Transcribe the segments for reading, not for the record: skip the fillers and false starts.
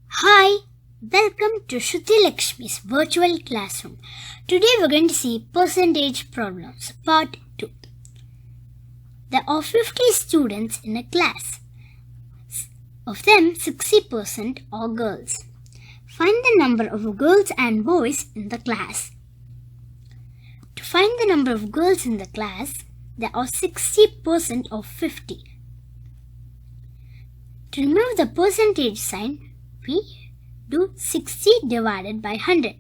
Hi, welcome to Sruthi Lakshmi's virtual classroom. Today we're going to see percentage problems, part 2. There are 50 students in a class. Of them, 60% are girls. Find the number of girls and boys in the class. To find the number of girls in the class, there are 60% of 50. To remove the percentage sign, we do 60 divided by 100.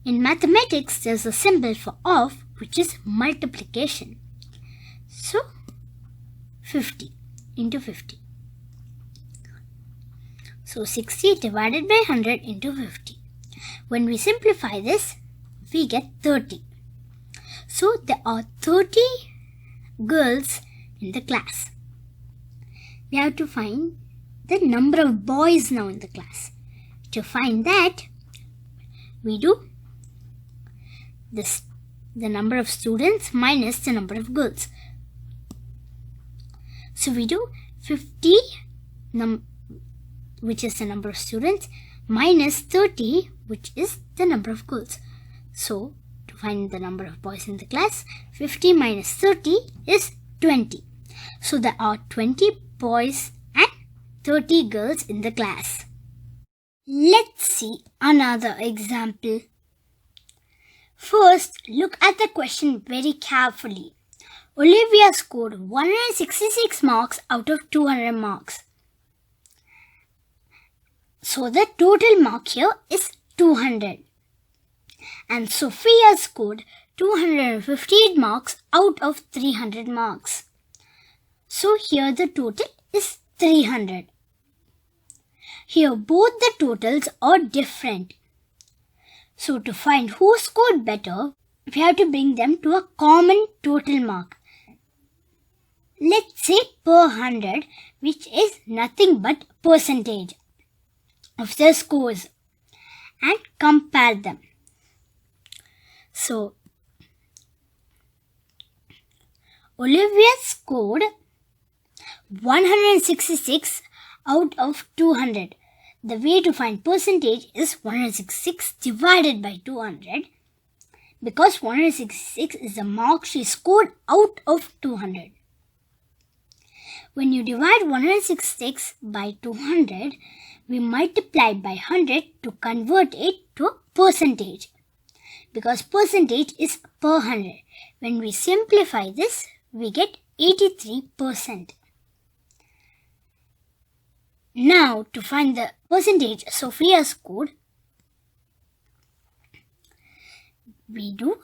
In mathematics, there's a symbol for off, which is multiplication. So, 50 into 50. So, 60 divided by 100 into 50. When we simplify this, we get 30. So, there are 30 girls in the class. We have to find the number of boys now in the class. To find that, we do the number of students minus the number of girls. So we do 50, which is the number of students, minus 30, which is the number of girls. So to find the number of boys in the class, 50 minus 30 is 20. So there are 20 boys and 30 girls in the class. Let's see another example. First, look at the question very carefully. Olivia scored 166 marks out of 200 marks. So the total mark here is 200. And Sophia scored 258 marks out of 300 marks. So here the total is 300. Here both the totals are different. So to find who scored better, we have to bring them to a common total mark. Let's say per 100, which is nothing but percentage of their scores, and compare them. So Olivia scored 166 out of 200. The way to find percentage is 166 divided by 200, because 166 is the mark she scored out of 200. When you divide 166 by 200, we multiply by 100 to convert it to a percentage, because percentage is per 100. When we simplify this, we get 83%. Now, to find the percentage Sophia scored, we do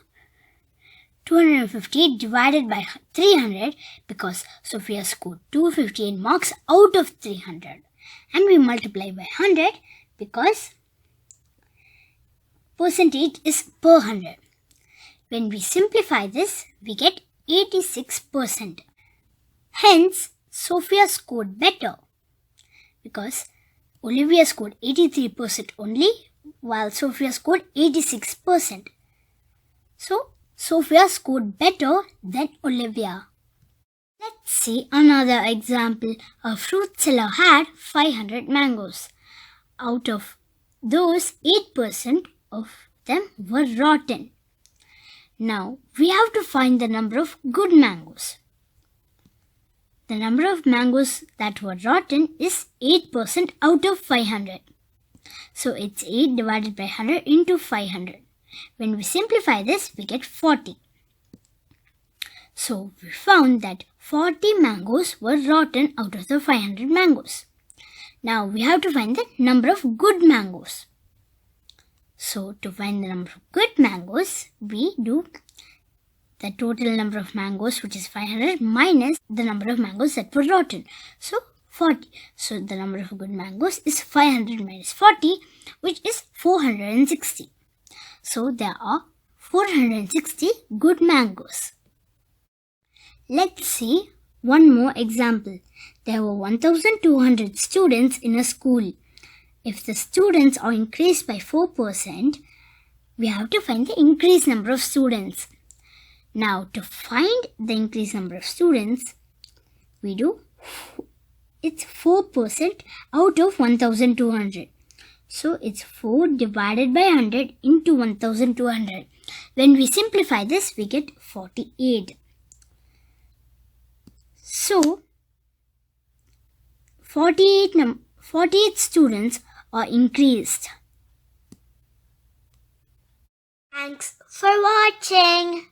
258 divided by 300, because Sophia scored 258 marks out of 300. And we multiply by 100 because percentage is per 100. When we simplify this, we get 86%. Hence, Sophia scored better, because Olivia scored 83% only, while Sophia scored 86%. So, Sophia scored better than Olivia. Let's see another example. A fruit seller had 500 mangoes. Out of those, 8% of them were rotten. Now, we have to find the number of good mangoes. The number of mangoes that were rotten is 8% out of 500. So it's 8 divided by 100 into 500. When we simplify this, we get 40. So we found that 40 mangoes were rotten out of the 500 mangoes. Now we have to find the number of good mangoes. So to find the number of good mangoes, we do the total number of mangoes, which is 500, minus the number of mangoes that were rotten. So 40. So the number of good mangoes is 500 minus 40, which is 460. So there are 460 good mangoes. Let's see one more example. There were 1,200 students in a school. If the students are increased by 4%, we have to find the increased number of students. Now, to find the increased number of students, we do it's 4% out of 1200. So it's 4 divided by 100 into 1200. When we simplify this, we get 48. So 48 students are increased. Thanks for watching.